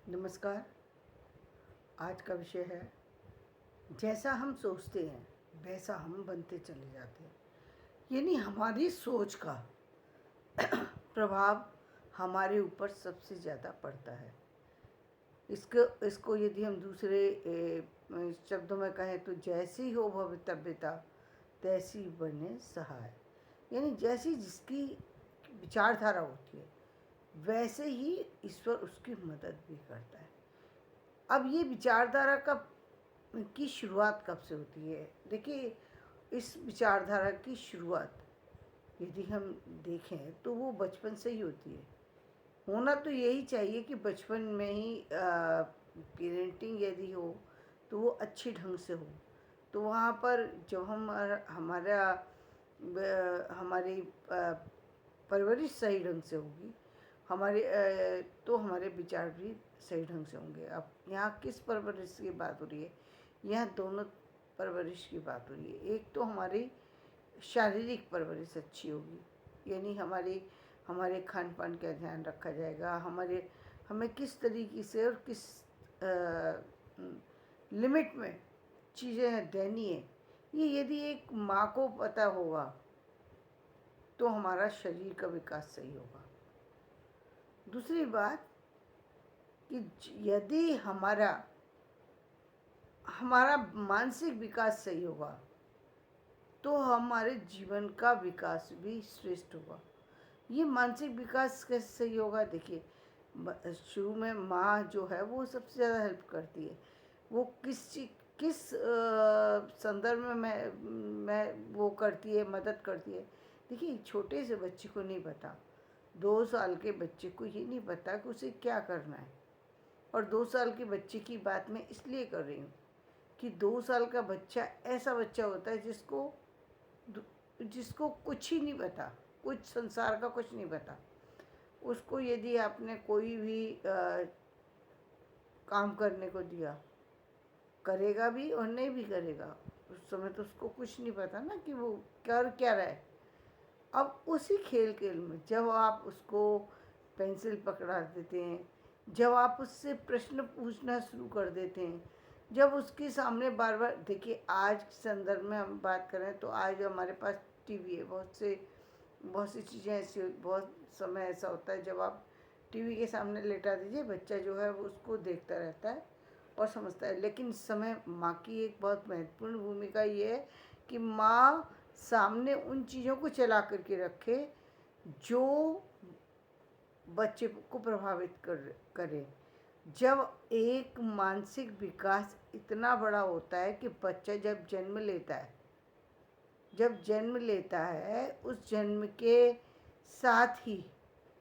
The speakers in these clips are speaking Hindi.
नमस्कार। आज का विषय है जैसा हम सोचते हैं वैसा हम बनते चले जाते हैं। यानी हमारी सोच का प्रभाव हमारे ऊपर सबसे ज़्यादा पड़ता है। इसको इसको यदि हम दूसरे शब्दों में कहें तो जैसी हो भवितव्यता तैसी बने सहाय। यानी जैसी जिसकी विचारधारा होती है वैसे ही ईश्वर उसकी मदद भी करता है। अब ये विचारधारा की शुरुआत कब से होती है? देखिए, इस विचारधारा की शुरुआत यदि हम देखें तो वो बचपन से ही होती है। होना तो यही चाहिए कि बचपन में ही पेरेंटिंग यदि हो तो वो अच्छी ढंग से हो। तो वहाँ पर जब हमारी परवरिश सही ढंग से होगी, तो हमारे विचार भी सही ढंग से होंगे। अब यहाँ किस परवरिश की बात हो रही है? यहाँ दोनों परवरिश की बात हो रही है। एक तो हमारी शारीरिक परवरिश अच्छी होगी, यानी हमारे खान पान का ध्यान रखा जाएगा, हमें किस तरीके से और किस लिमिट में चीज़ें देनी है, ये यदि एक माँ को पता होगा तो हमारा शरीर का विकास सही होगा। दूसरी बात कि यदि हमारा मानसिक विकास सही होगा तो हमारे जीवन का विकास भी श्रेष्ठ होगा। ये मानसिक विकास कैसे सही होगा? देखिए, शुरू में माँ जो है वो सबसे ज़्यादा हेल्प करती है। वो किस संदर्भ में मैं वो करती है, मदद करती है। देखिए, छोटे से बच्चे को नहीं पता, 2 साल के बच्चे को ये नहीं पता कि उसे क्या करना है। और 2 साल के बच्चे की बात मैं इसलिए कर रही हूँ कि 2 साल का बच्चा ऐसा बच्चा होता है जिसको कुछ ही नहीं पता, कुछ संसार का कुछ नहीं पता। उसको यदि आपने कोई भी काम करने को दिया, करेगा भी और नहीं भी करेगा। उस समय तो उसको कुछ नहीं पता ना कि वो कर क्या रहा है। अब उसी खेल में जब आप उसको पेंसिल पकड़ा देते हैं, जब आप उससे प्रश्न पूछना शुरू कर देते हैं, जब उसके सामने बार बार, देखिए आज के संदर्भ में हम बात करें तो आज हमारे पास टीवी है, बहुत सी चीज़ें ऐसी, बहुत समय ऐसा होता है जब आप टीवी के सामने लेटा दीजिए, बच्चा जो है वो उसको देखता रहता है और समझता है। लेकिन इस समय माँ की एक बहुत महत्वपूर्ण भूमिका ये है कि माँ सामने उन चीज़ों को चला करके रखे जो बच्चे को प्रभावित करे। जब एक मानसिक विकास इतना बड़ा होता है कि बच्चा जब जन्म लेता है उस जन्म के साथ ही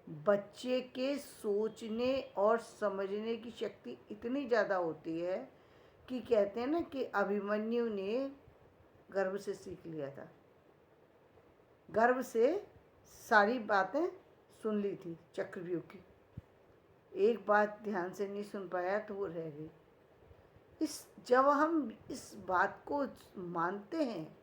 बच्चे के सोचने और समझने की शक्ति इतनी ज़्यादा होती है कि कहते हैं ना कि अभिमन्यु ने गर्भ से सीख लिया था, गर्भ से सारी बातें सुन ली थी चक्रव्यूह की। एक बात ध्यान से नहीं सुन पाया तो वो रह गई। जब हम इस बात को मानते हैं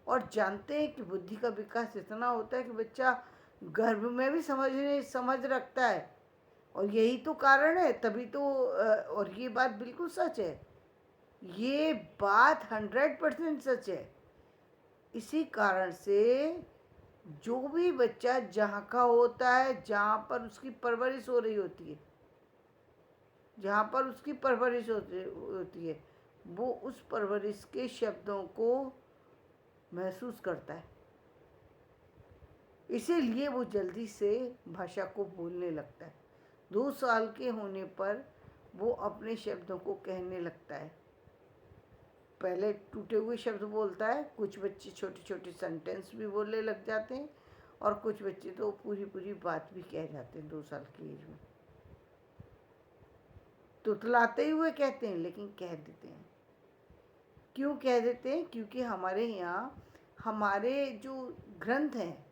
और जानते हैं कि बुद्धि का विकास इतना होता है कि बच्चा गर्भ में भी समझ रखता है, और यही तो कारण है, तभी तो और ये बात बिल्कुल सच है, ये बात 100% सच है। इसी कारण से जो भी बच्चा जहाँ का होता है, जहाँ पर उसकी परवरिश हो रही होती है, जहाँ पर उसकी परवरिश होती है, वो उस परवरिश के शब्दों को महसूस करता है। इसीलिए वो जल्दी से भाषा को बोलने लगता है। 2 साल के होने पर वो अपने शब्दों को कहने लगता है। पहले टूटे हुए शब्द बोलता है, कुछ बच्चे छोटे छोटे सेंटेंस भी बोलने लग जाते हैं, और कुछ बच्चे तो पूरी बात भी कह जाते हैं 2 साल की एज में। तुतलाते हुए कहते हैं लेकिन कह देते हैं। क्यों कह देते हैं? क्योंकि हमारे यहाँ हमारे जो ग्रंथ हैं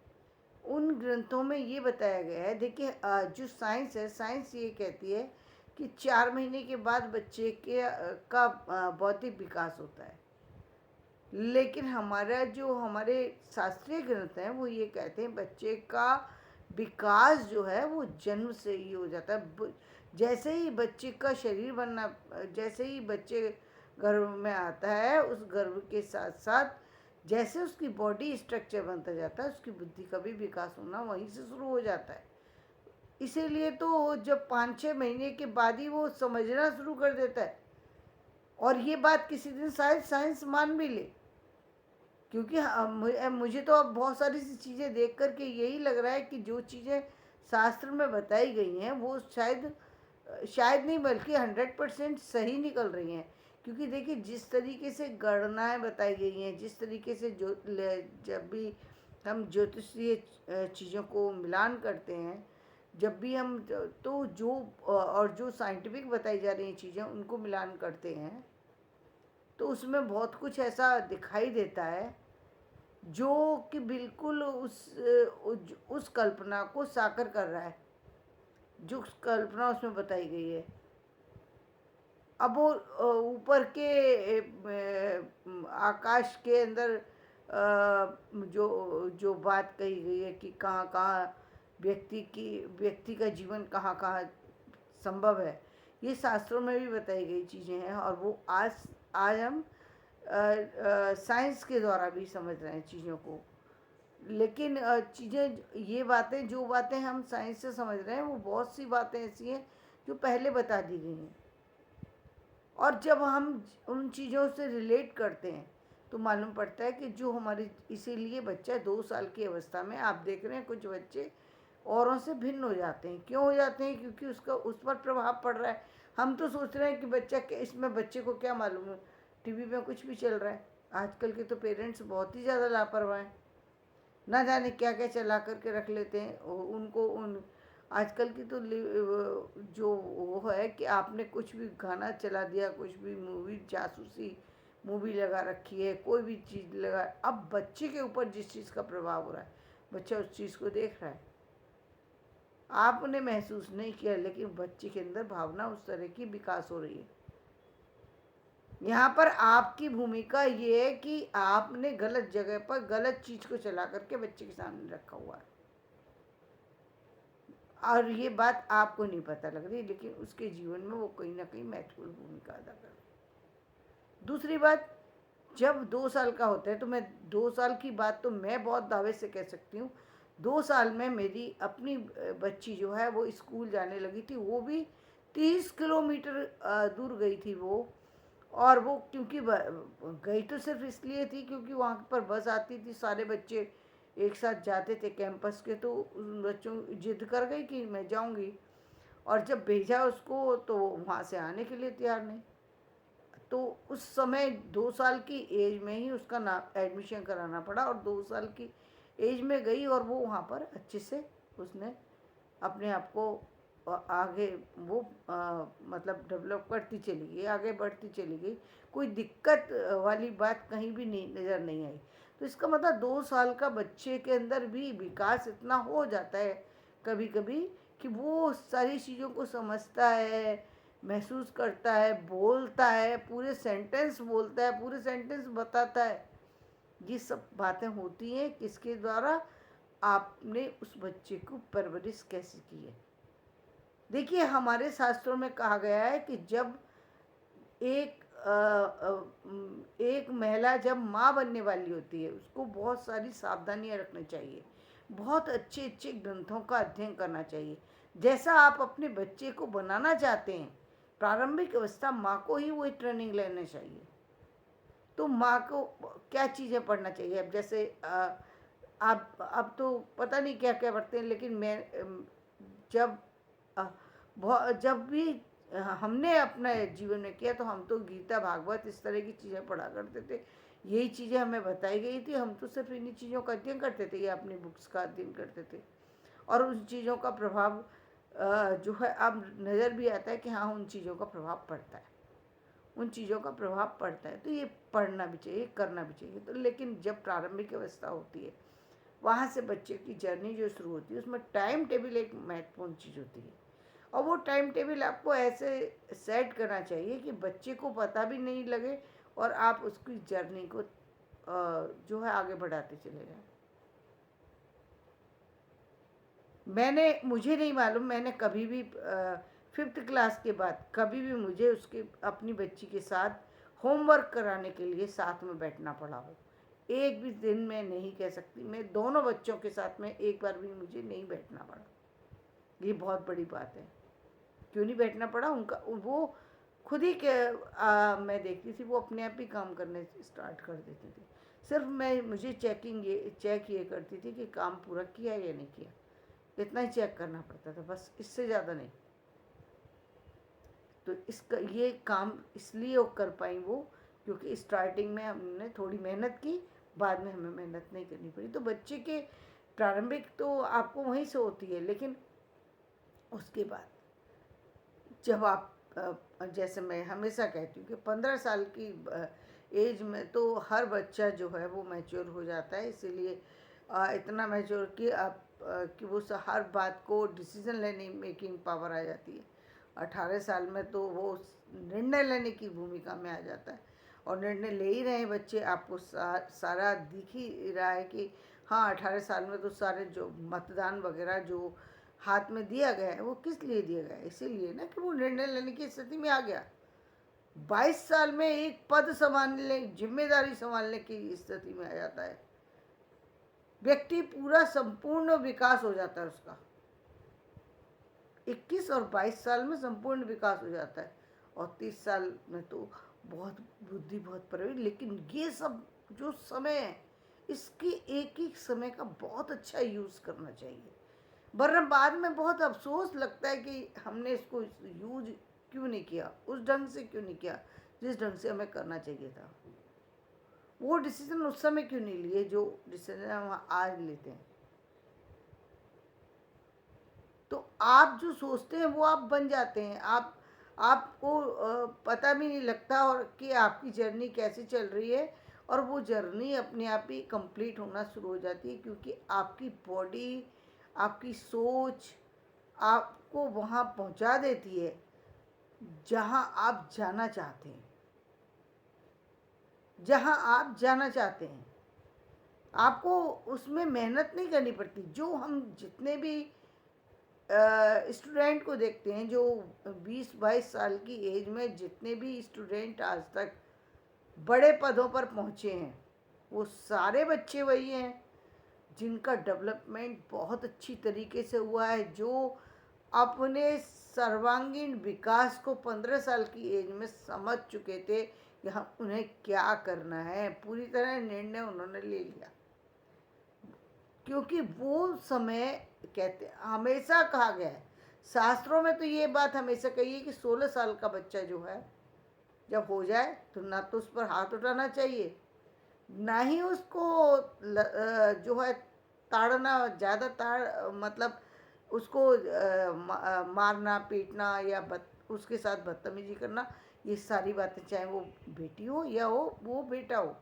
उन ग्रंथों में ये बताया गया है। देखिए, जो साइंस है, साइंस ये कहती है कि 4 महीने के बाद बच्चे का बौद्धिक विकास होता है। लेकिन हमारे शास्त्रीय ग्रंथ हैं वो ये कहते हैं बच्चे का विकास जो है वो जन्म से ही हो जाता है। जैसे ही बच्चे का शरीर बनना, जैसे ही बच्चे गर्भ में आता है, उस गर्भ के साथ साथ जैसे उसकी बॉडी स्ट्रक्चर बनता जाता है, उसकी बुद्धि का भी विकास होना वहीं से शुरू हो जाता है। इसीलिए तो जब 5-6 महीने के बाद ही वो समझना शुरू कर देता है। और ये बात किसी दिन शायद साइंस मान भी ले, क्योंकि मुझे तो अब बहुत सारी सी चीज़ें देख कर के यही लग रहा है कि जो चीज़ें शास्त्र में बताई गई हैं वो शायद शायद नहीं बल्कि 100% सही निकल रही हैं। क्योंकि देखिए, जिस तरीके से गणनाएं बताई गई हैं, जिस तरीके से जब भी हम ज्योतिषीय चीज़ों को मिलान करते हैं, जब भी हम तो जो और जो साइंटिफिक बताई जा रही हैं चीज़ें उनको मिलान करते हैं, तो उसमें बहुत कुछ ऐसा दिखाई देता है जो कि बिल्कुल उस कल्पना को साकार कर रहा है, जो कल्पना उसमें बताई गई है। अब वो ऊपर के आकाश के अंदर जो जो बात कही गई है कि कहाँ कहाँ व्यक्ति का जीवन कहाँ कहाँ संभव है, ये शास्त्रों में भी बताई गई चीज़ें हैं। और वो आज हम साइंस के द्वारा भी समझ रहे हैं चीज़ों को। लेकिन चीज़ें, ये बातें, जो बातें हम साइंस से समझ रहे हैं, वो बहुत सी बातें ऐसी हैं जो पहले बता दी गई हैं। और जब हम उन चीज़ों से रिलेट करते हैं तो मालूम पड़ता है कि जो हमारी, इसीलिए बच्चा 2 साल की अवस्था में आप देख रहे हैं कुछ बच्चे औरों से भिन्न हो जाते हैं। क्यों हो जाते हैं? क्योंकि उसका उस पर प्रभाव पड़ रहा है। हम तो सोच रहे हैं कि बच्चा के, इसमें बच्चे को क्या मालूम है, टीवी में कुछ भी चल रहा है। आजकल के तो पेरेंट्स बहुत ही ज़्यादा लापरवाह हैं, ना जाने क्या क्या चला करके रख लेते हैं उनको। उन आजकल की तो जो वो है कि आपने कुछ भी गाना चला दिया, कुछ भी मूवी, जासूसी मूवी लगा रखी है, कोई भी चीज़ लगा, अब बच्चे के ऊपर जिस चीज़ का प्रभाव हो रहा है, बच्चा उस चीज़ को देख रहा है। आपने महसूस नहीं किया, लेकिन बच्चे के अंदर भावना उस तरह की विकास हो रही है। यहाँ पर आपकी भूमिका ये है कि आपने गलत जगह पर गलत चीज़ को चला करके बच्चे के सामने रखा हुआ है, और ये बात आपको नहीं पता लग रही, लेकिन उसके जीवन में वो कहीं ना कहीं महत्वपूर्ण भूमिका अदा कर रही है। दूसरी बात, जब 2 साल का होता है, तो मैं 2 साल की बात तो मैं बहुत दावे से कह सकती हूँ। 2 साल में मेरी अपनी बच्ची जो है वो स्कूल जाने लगी थी, वो भी 30 किलोमीटर दूर गई थी वो। और वो क्योंकि गई तो सिर्फ इसलिए थी क्योंकि वहाँ पर बस आती थी, सारे बच्चे एक साथ जाते थे कैंपस के, तो उन बच्चों जिद कर गई कि मैं जाऊँगी। और जब भेजा उसको तो वहाँ से आने के लिए तैयार नहीं। तो उस समय 2 साल की एज में ही उसका नाम एडमिशन कराना पड़ा, और 2 साल की एज में गई और वो वहाँ पर अच्छे से उसने अपने आप को आगे वो मतलब डेवलप करती चली गई, आगे बढ़ती चली गई। कोई दिक्कत वाली बात कहीं भी नहीं नज़र नहीं आई। तो इसका मतलब 2 साल का बच्चे के अंदर भी विकास इतना हो जाता है कभी कभी कि वो सारी चीज़ों को समझता है, महसूस करता है, बोलता है, पूरे सेंटेंस बोलता है, पूरे सेंटेंस बताता है। ये सब बातें होती हैं किसके द्वारा? आपने उस बच्चे को परवरिश कैसे की है। देखिए, हमारे शास्त्रों में कहा गया है कि जब एक एक महिला जब माँ बनने वाली होती है, उसको बहुत सारी सावधानियां रखनी चाहिए, बहुत अच्छे अच्छे ग्रंथों का अध्ययन करना चाहिए। जैसा आप अपने बच्चे को बनाना चाहते हैं, प्रारंभिक अवस्था माँ को ही वही ट्रेनिंग लेना चाहिए। तो माँ को क्या चीज़ें पढ़ना चाहिए? अब जैसे आप अब तो पता नहीं क्या क्या पढ़ते हैं, लेकिन मैं जब जब भी हमने अपने जीवन में किया तो हम तो गीता, भागवत, इस तरह की चीज़ें पढ़ा करते थे। यही चीज़ें हमें बताई गई थी, हम तो सिर्फ इन्हीं चीज़ों का अध्ययन करते थे या अपनी बुक्स का अध्ययन करते थे। और उन चीज़ों का प्रभाव जो है अब नज़र भी आता है कि हाँ, उन चीज़ों का प्रभाव पड़ता है, उन चीज़ों का प्रभाव पड़ता है। तो ये पढ़ना भी चाहिए, करना भी चाहिए। तो लेकिन जब प्रारंभिक अवस्था होती है, वहाँ से बच्चे की जर्नी जो शुरू होती है, उसमें टाइम टेबल एक महत्वपूर्ण चीज़ होती है। और वो टाइम टेबल आपको ऐसे सेट करना चाहिए कि बच्चे को पता भी नहीं लगे और आप उसकी जर्नी को जो है आगे बढ़ाते चले जाएं। मुझे नहीं मालूम मैंने कभी भी 5th क्लास के बाद कभी भी मुझे उसके अपनी बच्ची के साथ होमवर्क कराने के लिए साथ में बैठना पड़ा हो। एक भी दिन मैं नहीं कह सकती, मैं दोनों बच्चों के साथ में एक बार भी मुझे नहीं बैठना पड़ा। ये बहुत बड़ी बात है। क्यों नहीं बैठना पड़ा? उनका वो खुद ही मैं देखती थी वो अपने आप ही काम करने स्टार्ट कर देती थी। सिर्फ मुझे चेक ये करती थी कि काम पूरा किया या नहीं किया, इतना ही चेक करना पड़ता था, बस, इससे ज़्यादा नहीं। तो इसका ये काम इसलिए वो कर पाई वो, क्योंकि स्टार्टिंग में हमने थोड़ी मेहनत की, बाद में हमें मेहनत नहीं करनी पड़ी। तो बच्चे के प्रारंभिक तो आपको वहीं से होती है, लेकिन उसके बाद जब आप जैसे मैं हमेशा कहती हूँ कि 15 साल की एज में तो हर बच्चा जो है वो मैच्योर हो जाता है। इसीलिए इतना मैच्योर कि आप कि वो हर बात को डिसीजन लेने मेकिंग पावर आ जाती है। 18 साल में तो वो निर्णय लेने की भूमिका में आ जाता है, और निर्णय ले ही रहे हैं बच्चे। आपको सारा दिख ही रहा है कि हाँ, 18 साल में तो सारे जो मतदान वगैरह जो हाथ में दिया गया है वो किस लिए दिया गया है? इसीलिए ना कि वो निर्णय लेने की स्थिति में आ गया। 22 साल में एक पद संभालने, जिम्मेदारी संभालने की स्थिति में आ जाता है। व्यक्ति पूरा संपूर्ण विकास हो जाता है उसका। 21 और 22 साल में संपूर्ण विकास हो जाता है, और 30 साल में तो बहुत बुद्धि बहुत प्रवीण। लेकिन ये सब जो समय है, इसकी एक एक समय का बहुत अच्छा यूज़ करना चाहिए, वरना बाद में बहुत अफसोस लगता है कि हमने इसको यूज क्यों नहीं किया, उस ढंग से क्यों नहीं किया जिस ढंग से हमें करना चाहिए था। वो डिसीजन उस समय क्यों नहीं लिए जो डिसीजन हम आज लेते हैं। तो आप जो सोचते हैं वो आप बन जाते हैं। आपको पता भी नहीं लगता और कि आपकी जर्नी कैसे चल रही है, और वो जर्नी अपने आप ही कंप्लीट होना शुरू हो जाती है, क्योंकि आपकी बॉडी, आपकी सोच आपको वहाँ पहुँचा देती है जहाँ आप जाना चाहते हैं। जहाँ आप जाना चाहते हैं आपको उसमें मेहनत नहीं करनी पड़ती। जो हम जितने भी स्टूडेंट को देखते हैं, जो 20-22 साल की एज में जितने भी स्टूडेंट आज तक बड़े पदों पर पहुँचे हैं, वो सारे बच्चे वही हैं जिनका डेवलपमेंट बहुत अच्छी तरीके से हुआ है, जो अपने सर्वांगीण विकास को 15 साल की एज में समझ चुके थे कि हम उन्हें क्या करना है। पूरी तरह निर्णय उन्होंने ले लिया, क्योंकि वो समय कहते हमेशा कहा गया है, शास्त्रों में तो ये बात हमेशा कही है कि 16 साल का बच्चा जो है जब हो जाए तो ना तो उस पर हाथ उठाना चाहिए, ना ही उसको जो है ताड़ना, ज़्यादा मतलब उसको मारना पीटना या उसके साथ बदतमीजी करना, ये सारी बातें, चाहे वो बेटी हो या हो वो बेटा हो,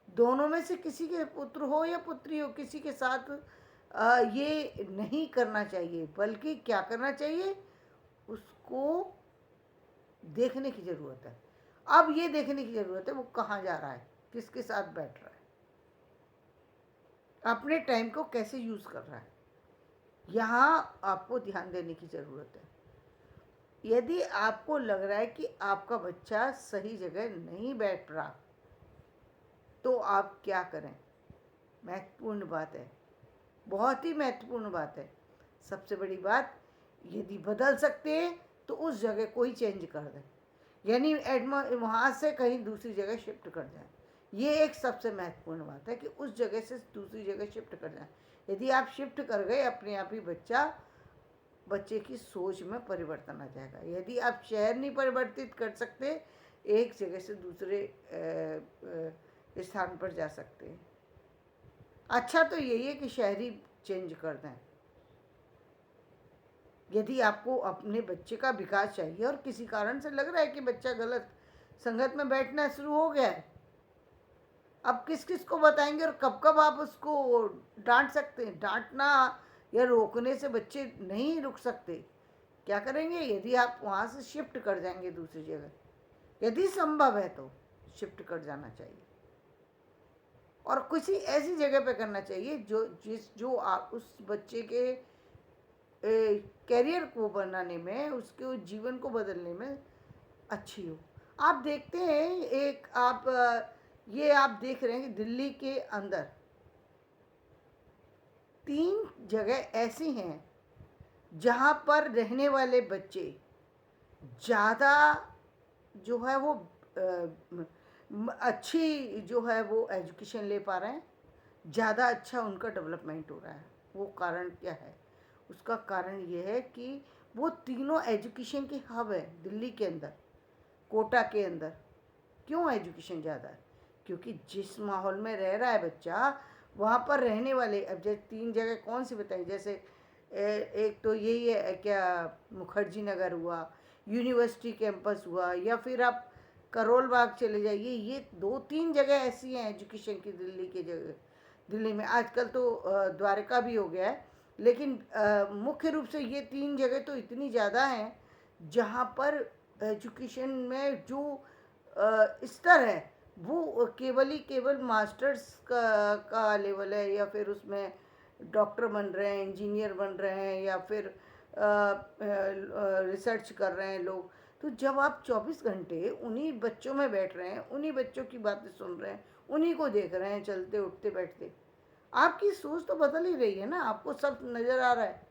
दोनों में से किसी के पुत्र हो या पुत्री हो, किसी के साथ ये नहीं करना चाहिए। बल्कि क्या करना चाहिए, उसको देखने की ज़रूरत है। अब ये देखने की ज़रूरत है वो कहाँ जा रहा है, किसके साथ बैठ रहा है, अपने टाइम को कैसे यूज़ कर रहा है, यहाँ आपको ध्यान देने की ज़रूरत है। यदि आपको लग रहा है कि आपका बच्चा सही जगह नहीं बैठ रहा, तो आप क्या करें? महत्वपूर्ण बात है, बहुत ही महत्वपूर्ण बात है। सबसे बड़ी बात, यदि बदल सकते हैं तो उस जगह को ही चेंज कर दें, यानी वहाँ से कहीं दूसरी जगह शिफ्ट कर जाएं। ये एक सबसे महत्वपूर्ण बात है कि उस जगह से दूसरी जगह शिफ्ट कर जाएं। यदि आप शिफ्ट कर गए, अपने आप ही बच्चे की सोच में परिवर्तन आ जाएगा। यदि आप शहर नहीं परिवर्तित कर सकते, एक जगह से दूसरे स्थान पर जा सकते हैं। अच्छा तो यही है कि शहरी चेंज कर दें। यदि आपको अपने बच्चे का विकास चाहिए और किसी कारण से लग रहा है कि बच्चा गलत संगत में बैठना शुरू हो गया है, अब किस किस को बताएंगे और कब कब आप उसको डांट सकते हैं? डांटना या रोकने से बच्चे नहीं रुक सकते। क्या करेंगे? यदि आप वहाँ से शिफ्ट कर जाएंगे दूसरी जगह, यदि संभव है तो शिफ्ट कर जाना चाहिए, और किसी ऐसी जगह पे करना चाहिए जो आप उस बच्चे के कैरियर को बनाने में, उसके जीवन को बदलने में अच्छी हो। आप देखते हैं, ये आप देख रहे हैं कि दिल्ली के अंदर 3 जगह ऐसी हैं जहाँ पर रहने वाले बच्चे ज़्यादा जो है वो अच्छी जो है वो एजुकेशन ले पा रहे हैं, ज़्यादा अच्छा उनका डेवलपमेंट हो रहा है। वो कारण क्या है? उसका कारण ये है कि वो तीनों एजुकेशन के हब है दिल्ली के अंदर, कोटा के अंदर। क्यों एजुकेशन ज़्यादा है? क्योंकि जिस माहौल में रह रहा है बच्चा, वहाँ पर रहने वाले, अब जैसे 3 जगह कौन सी बताएं, जैसे एक तो यही है क्या, मुखर्जी नगर हुआ, यूनिवर्सिटी कैंपस हुआ, या फिर आप करोल बाग चले जाइए। ये 2-3 जगह ऐसी हैं एजुकेशन की दिल्ली के जगह। दिल्ली में आजकल तो द्वारका भी हो गया है, लेकिन मुख्य रूप से ये 3 जगह तो इतनी ज़्यादा हैं जहाँ पर एजुकेशन में जो स्तर है वो केवल ही केवल मास्टर्स का लेवल है, या फिर उसमें डॉक्टर बन रहे हैं, इंजीनियर बन रहे हैं, या फिर रिसर्च कर रहे हैं लोग। तो जब आप 24 घंटे उन्हीं बच्चों में बैठ रहे हैं, उन्हीं बच्चों की बातें सुन रहे हैं, उन्हीं को देख रहे हैं चलते उठते बैठते, आपकी सोच तो बदल ही रही है ना, आपको सब नज़र आ रहा है।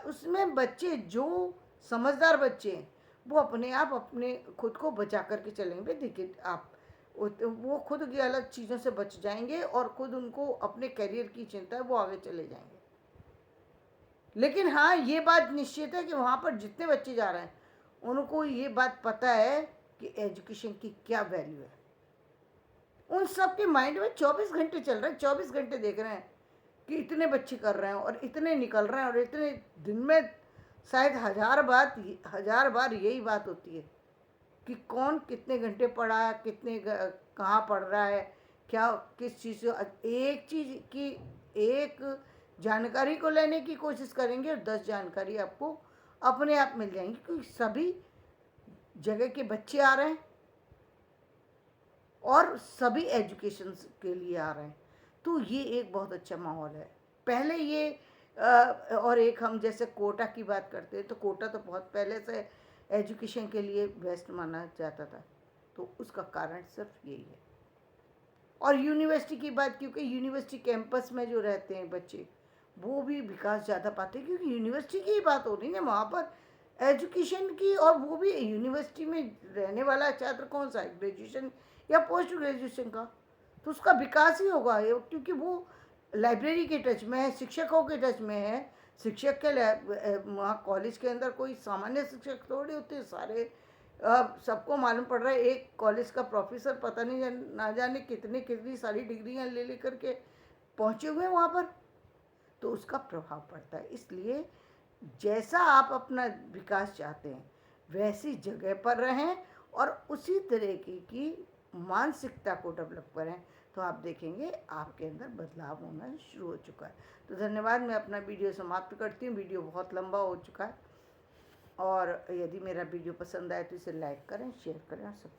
उसमें बच्चे जो समझदार बच्चे हैं वो अपने आप अपने खुद को बचा करके चलेंगे। देखिए आप, वो खुद की अलग चीज़ों से बच जाएंगे और खुद उनको अपने करियर की चिंता है, वो आगे चले जाएंगे। लेकिन हाँ, ये बात निश्चित है कि वहाँ पर जितने बच्चे जा रहे हैं उनको ये बात पता है कि एजुकेशन की क्या वैल्यू है। उन सब के माइंड में 24 घंटे चल रहे हैं, 24 घंटे देख रहे हैं कि इतने बच्चे कर रहे हैं और इतने निकल रहे हैं, और इतने दिन में शायद 1000 बार यही बात होती है कि कौन कितने घंटे पढ़ा है, कहाँ पढ़ रहा है, क्या किस चीज़ से, एक चीज़ की एक जानकारी को लेने की कोशिश करेंगे और 10 जानकारी आपको अपने आप मिल जाएंगी, क्योंकि सभी जगह के बच्चे आ रहे हैं और सभी एजुकेशन के लिए आ रहे हैं। तो ये एक बहुत अच्छा माहौल है। पहले ये और एक हम जैसे कोटा की बात करते हैं, तो कोटा तो बहुत पहले से एजुकेशन के लिए बेस्ट माना जाता था, तो उसका कारण सिर्फ यही है। और यूनिवर्सिटी की बात, क्योंकि यूनिवर्सिटी कैंपस में जो रहते हैं बच्चे, वो भी विकास ज़्यादा पाते हैं, क्योंकि यूनिवर्सिटी की ही बात हो रही है वहाँ पर एजुकेशन की, और वो भी यूनिवर्सिटी में रहने वाला छात्र कौन सा है, ग्रेजुएशन या पोस्ट ग्रेजुएशन का, तो उसका विकास ही होगा, क्योंकि वो लाइब्रेरी के टच में है, शिक्षकों के टच में है। शिक्षक के वहाँ कॉलेज के अंदर कोई सामान्य शिक्षक थोड़े होते हैं, सारे सबको मालूम पड़ रहा है एक कॉलेज का प्रोफेसर पता नहीं ना जाने कितनी सारी डिग्रियाँ ले लेकर के पहुँचे हुए हैं वहाँ पर, तो उसका प्रभाव पड़ता है। इसलिए जैसा आप अपना विकास चाहते हैं वैसी जगह पर रहें और उसी तरीके की मानसिकता को डेवलप करें, तो आप देखेंगे आपके अंदर बदलाव होना शुरू हो चुका है। तो धन्यवाद, मैं अपना वीडियो समाप्त करती हूँ। वीडियो बहुत लंबा हो चुका है, और यदि मेरा वीडियो पसंद आए तो इसे लाइक करें, शेयर करें और सब्सक्राइब